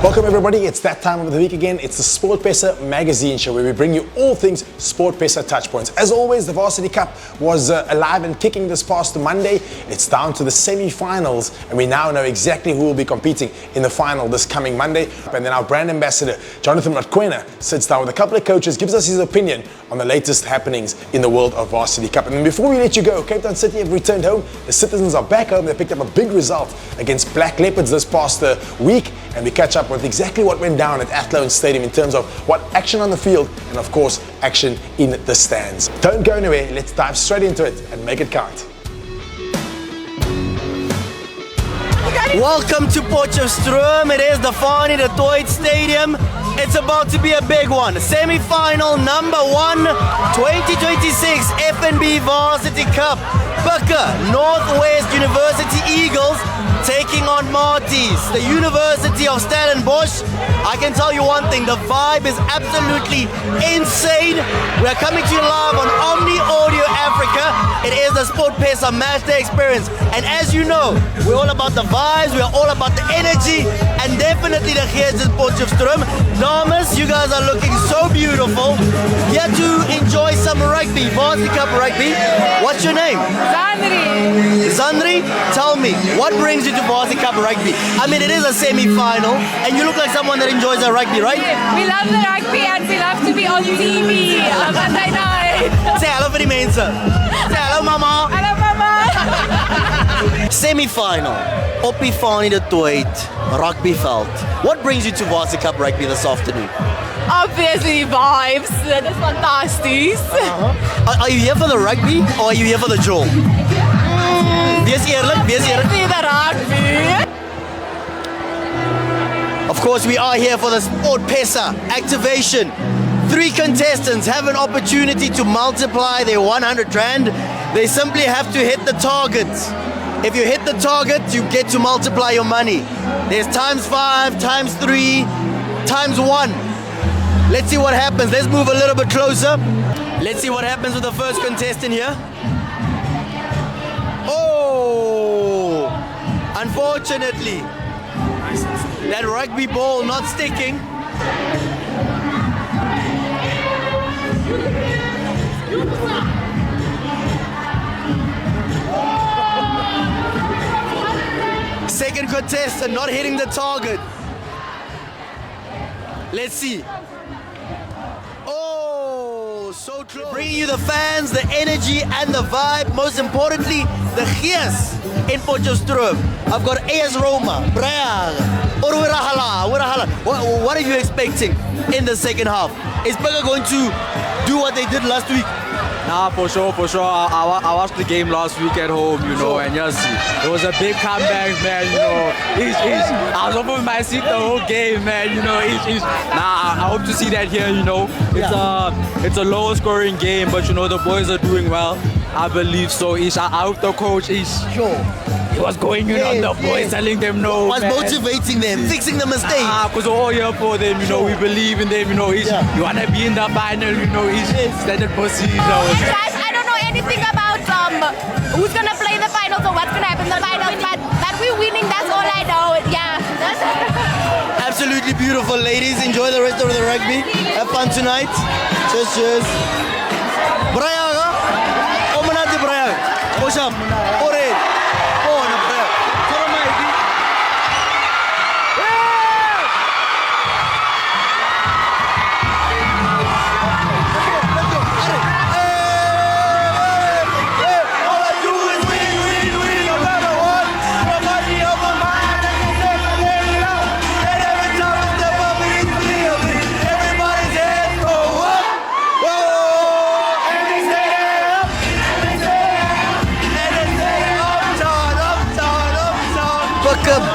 Welcome everybody, it's that time of the week again. It's the SportPesa magazine show where we bring you all things SportPesa touchpoints. As always, the Varsity Cup was alive and kicking this past Monday. It's down to the semi-finals and we now know exactly who will be competing in the final this coming Monday. And then our brand ambassador, Jonathan Mokoena, sits down with a couple of coaches, gives us his opinion on the latest happenings in the world of Varsity Cup. And then before we let you go, Cape Town City have returned home. The citizens are back home. They picked up a big result against Black Leopards this past week. And we catch up with exactly what went down at Athlone Stadium in terms of what action on the field and of course action in the stands. Don't go anywhere, let's dive straight into it and make it count. Welcome to Potchefstroom. It is the Varsity Cup Stadium. It's about to be a big one. Semi-final number 1, 2026 FNB Varsity Cup. Bucker, Northwest University Eagles taking on Marties, the University of Stellenbosch. I can tell you one thing, the vibe is absolutely insane. We're coming to you live on Omni Audio Africa. It is the SportPesa Match Day experience. And as you know, we're all about the vibes, we're all about the energy, and definitely the gears in Potchefstroom. Dames, you guys are looking so beautiful. Here to enjoy some rugby, Varsity Cup rugby. What's your name? Zandri. Zandri, tell me, what brings you to Varsity Cup rugby? I mean, it is a semi-final, and you look like someone that enjoys the rugby, right? We love the rugby and we love to be on TV on Monday night. Say hello for the main, sir. Say hello, mama. Hello, mama. Semi-final, op die Varsity Cup rugbyveld. What brings you to Varsity Cup rugby this afternoon? Obviously vibes, that is fantastic. Are you here for the rugby or are you here for the jewel? Wees eerlik, wees eerlik. See the rugby. Of course, we are here for the SportPesa activation. 3 contestants have an opportunity to multiply their 100 Rand. They simply have to hit the target. If you hit the target, you get to multiply your money. There's times 5, times 3, times 1. Let's see what happens. Let's move a little bit closer. Let's see what happens with the first contestant here. Oh! Unfortunately, that rugby ball not sticking. Second contestant not hitting the target. Let's see. Oh, so close. Bringing you the fans, the energy and the vibe. Most importantly, the gees in Potchefstroom. I've got AS Roma, Braga, Orwirahala. What are you expecting in the second half? Is Braga going to do what they did last week? Nah, for sure. I watched the game last week at home, you know, and yes, it was a big comeback, man, you know. I was up in my seat the whole game, man, you know. Nah, I hope to see that here, you know. It's a low scoring game, but you know, the boys are doing well. I believe so. I hope the coach is sure. He was going in on the boys, telling them no. Was motivating them, fixing the mistake. Because we're all here for them, you know. We believe in them, you know. You want to be in the final, you know. Standard position. Guys, I don't know anything about who's gonna play the finals or what's gonna happen in the finals, but we're winning. That's all I know. Yeah. Absolutely beautiful, ladies. Enjoy the rest of the rugby. Have fun tonight. Cheers. Braga, Omanati Braga. Push up. Orange.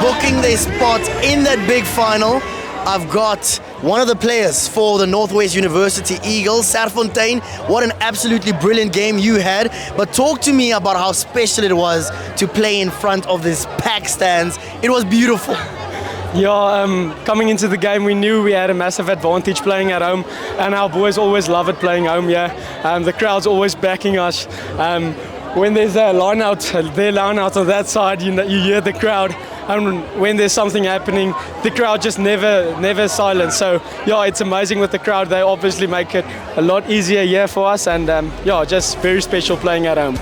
Booking their spot in that big final. I've got one of the players for the Northwest University Eagles, Serfontein. What an absolutely brilliant game you had. But talk to me about how special it was to play in front of this packed stands. It was beautiful. Yeah, coming into the game, we knew we had a massive advantage playing at home, and our boys always love it playing home. Yeah, the crowd's always backing us. when there's a line out, their line out on that side, you hear the crowd. And when there's something happening, the crowd just never silent. So yeah, it's amazing with the crowd. They obviously make it a lot easier here for us, and yeah, just very special playing at home.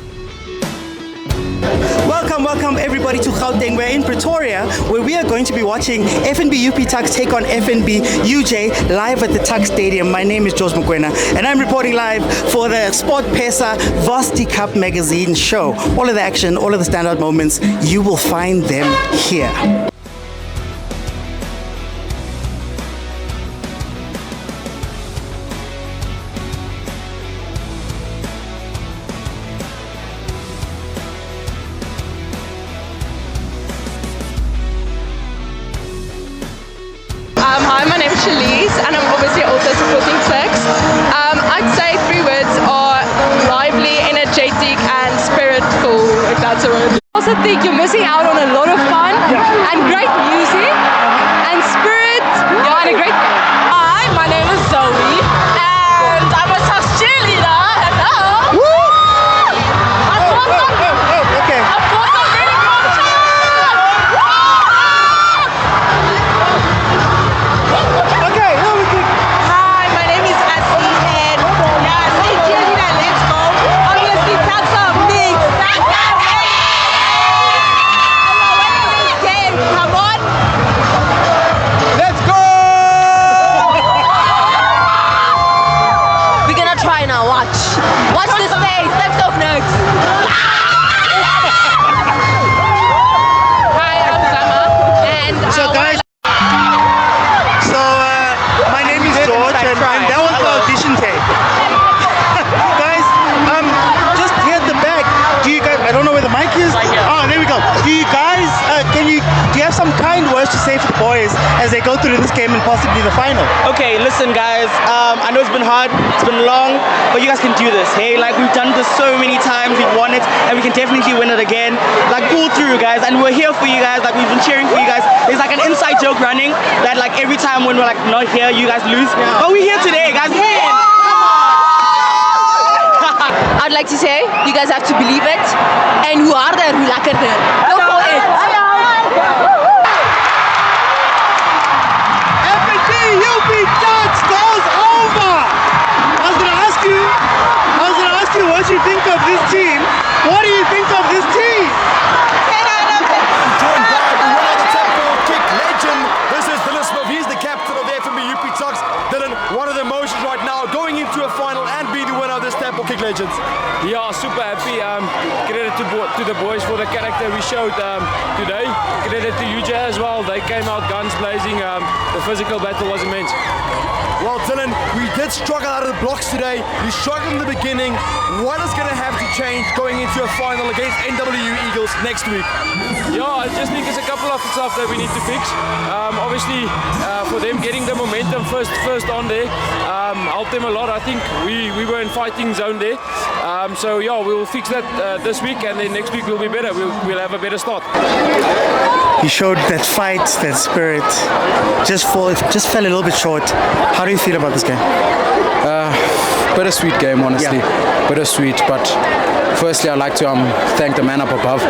Welcome everybody to Gauteng. We're in Pretoria, where we are going to be watching FNB UP Tuks take on FNB UJ live at the Tuks Stadium. My name is Mokoena, and I'm reporting live for the SportPesa Varsity Cup magazine show. All of the action, all of the standout moments, you will find them here. Hi, my name is Shalise, and I'm obviously also supporting Tuks. I'd say 3 words are lively, energetic, and spiritful, if that's a word. I also think you're missing out on a lot of fun and great music and spirit, and a great game. Hi, my name is Zoe, and I'm a Tuks cheerleader. Hello. Woo! Okay. Of course, I'm really good. Hi, my name is Ashley, and yeah, say cheerleader, let's go. Obviously, Tuks are big. Game, come on. Let's go! We're gonna try now, watch. Watch this face, let's go next. Hi, I'm Zama, and So guys, my name is George, and that was the audition tape. Guys, just here at the back, do you guys, I don't know where the mic is. Oh, there we go. Do you guys, do you have some kind words to say for the boys as they go through this game and possibly the final? Okay, listen guys, I know it's been hard, it's been long, but you guys can do this, hey? Like, we've done this so many times, we've won it, and we can definitely win it again. Like, pull through guys, and we're here for you guys, like, we've been cheering for you guys. There's like an inside joke running that like every time when we're like not here, you guys lose. But we're here today, guys, win! I'd like to say, you guys have to believe it. And who are there? Who lekker there? Go for it. FNB UP Tuks goes over! I was gonna ask you what you think of this team. What do you think of this team? Joined by the winner of the tempo kick legend. This is Dylan Smith. He's the captain of the FNB UP Tuks. Dylan, what are the emotions right now going into a final and being the winner of this tempo kick legends? Yeah, super happy. Credit to the boys for the character we showed today. Credit to UJ as well. They came out guns blazing. The physical battle was immense. Well, Dylan, we did struggle out of the blocks today. We struggled in the beginning. What is going to have to change going into a final against NWU Eagles next week? Yeah, I just think there's a couple of stuff that we need to fix. Obviously, for them getting the momentum first on there helped them a lot. I think we were in fighting zone there. So yeah, we'll fix that this week, and then next week will be better. We'll have a better start. You showed that fight, that spirit. Just fell a little bit short. How do you feel about this game? Bittersweet game, honestly. Yeah. Bittersweet, but firstly I'd like to thank the man up above.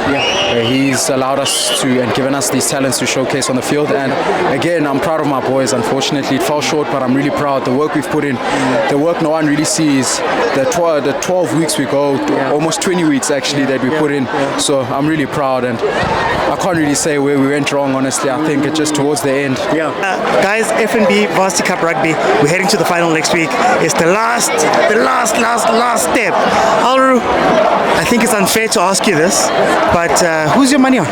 He's allowed us to and given us these talents to showcase on the field, and again I'm proud of my boys. Unfortunately it fell short, but I'm really proud. The work we've put in, the work no one really sees, the 12 weeks we go, almost 20 weeks actually that we put in. So I'm really proud, and I can't really say where we went wrong, honestly. I think it's just towards the end. Guys, FNB Varsity Cup Rugby, we're heading to the final next week. It's the last step. Alru, I think it's unfair to ask you this, but who's your money on?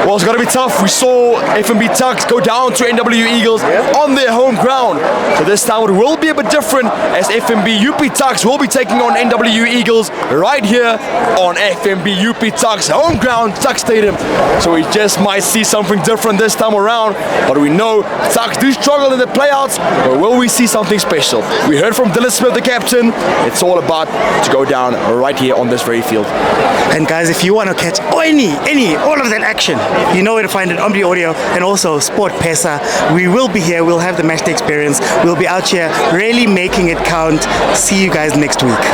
Well, it's got to be tough. We saw FNB Tuks go down to NWU Eagles on their home ground. So this time it will be a bit different, as FNB UP Tuks will be taking on NWU Eagles right here on FNB UP Tuks home ground, Tuks Stadium. So we just might see something different this time around. But we know Tuks do struggle in the playouts, but will we see something special? We heard from Dylan Smith, the captain. It's all about to go down right here on this very field. And guys, if you want to catch all of that action, you know where to find it. Omni Audio and also SportPesa. We will be here. We'll have the matchday experience. We'll be out here really making it count. See you guys next week.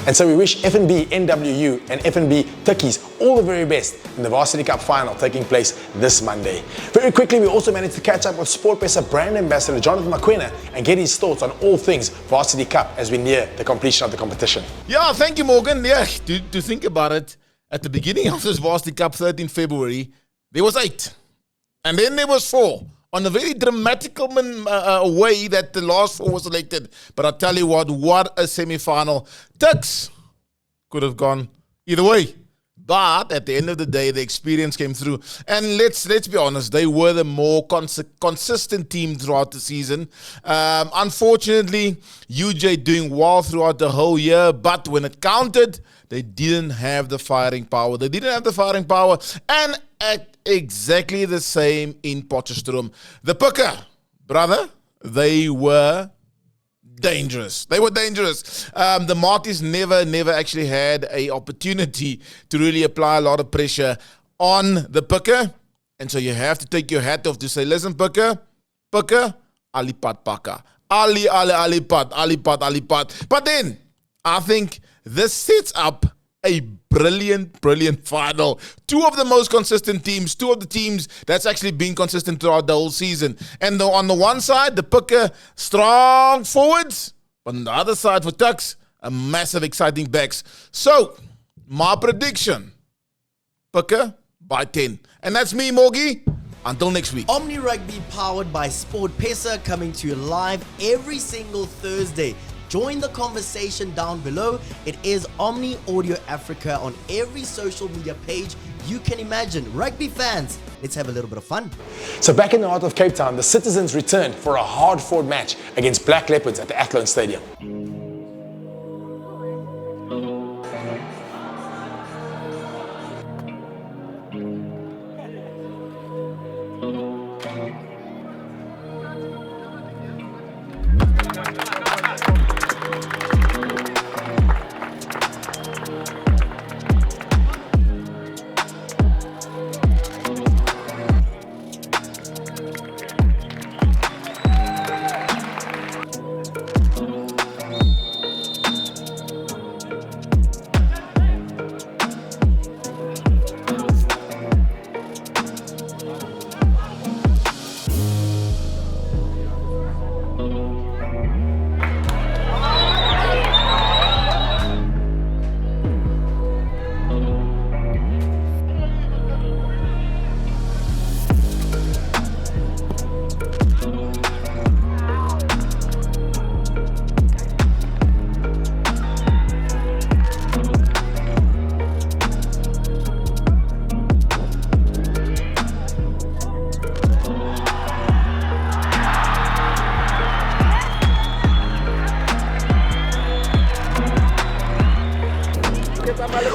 And so we wish FNB, NWU and FNB Tukkies all the very best in the Varsity Cup final taking place this Monday. Very quickly, we also managed to catch up with SportPesa brand ambassador Jonathan Mokoena and get his thoughts on all things Varsity Cup as we near the completion of the competition. Yeah, thank you, Morgan. Yeah, to think about it, at the beginning of this Varsity Cup, 13 February, there was 8. And then there was 4. On a very dramatical way that the last 4 was selected. But I tell you what a semi-final. Tuks could have gone either way. But at the end of the day, the experience came through. And let's be honest, they were the more consistent team throughout the season. Unfortunately, UJ doing well throughout the whole year. But when it counted, they didn't have the firing power. And at exactly the same in Potchefstroom. The Pukker, brother, they were dangerous. The Marties never actually had an opportunity to really apply a lot of pressure on the Pukker. And so you have to take your hat off to say, listen, Pukker, alipat paka. Alipat. But then, I think this sets up a brilliant final. 2 of the most consistent teams, 2 of the teams that's actually been consistent throughout the whole season. And on the one side, the Pukker, strong forwards. But on the other side for Tuks, a massive exciting backs. So, my prediction, Pukker by 10. And that's me, Morgie. Until next week. Omni Rugby powered by SportPesa coming to you live every single Thursday. Join the conversation down below. It is Omni Audio Africa on every social media page you can imagine. Rugby fans, let's have a little bit of fun. So back in the heart of Cape Town, the Citizens returned for a hard-fought match against Black Leopards at the Athlone Stadium.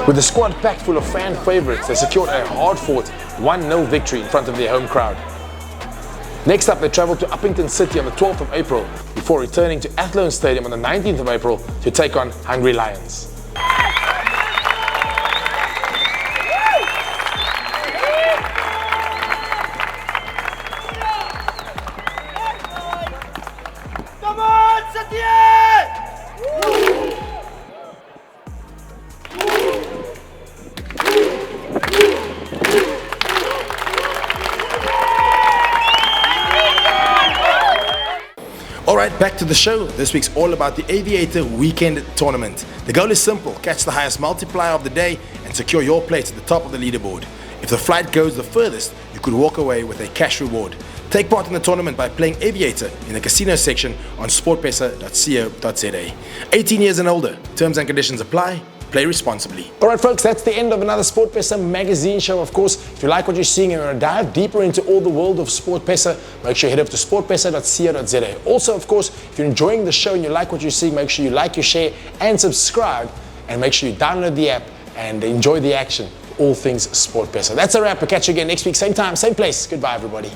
With the squad packed full of fan favourites, they secured a hard-fought 1-0 victory in front of their home crowd. Next up, they travelled to Uppington City on the 12th of April before returning to Athlone Stadium on the 19th of April to take on Hungry Lions. Alright, back to the show. This week's all about the Aviator Weekend Tournament. The goal is simple: catch the highest multiplier of the day and secure your place at the top of the leaderboard. If the flight goes the furthest, you could walk away with a cash reward. Take part in the tournament by playing Aviator in the casino section on sportpesa.co.za. 18 years and older. Terms and conditions apply. Play responsibly. Alright folks, that's the end of another SportPesa magazine show. Of course, if you like what you're seeing and you want to dive deeper into all the world of SportPesa, make sure you head over to sportpesa.co.za. Also, of course, if you're enjoying the show and you like what you're seeing, make sure you like, you share and subscribe, and make sure you download the app and enjoy the action for all things SportPesa. That's a wrap. We'll catch you again next week, same time, same place. Goodbye everybody.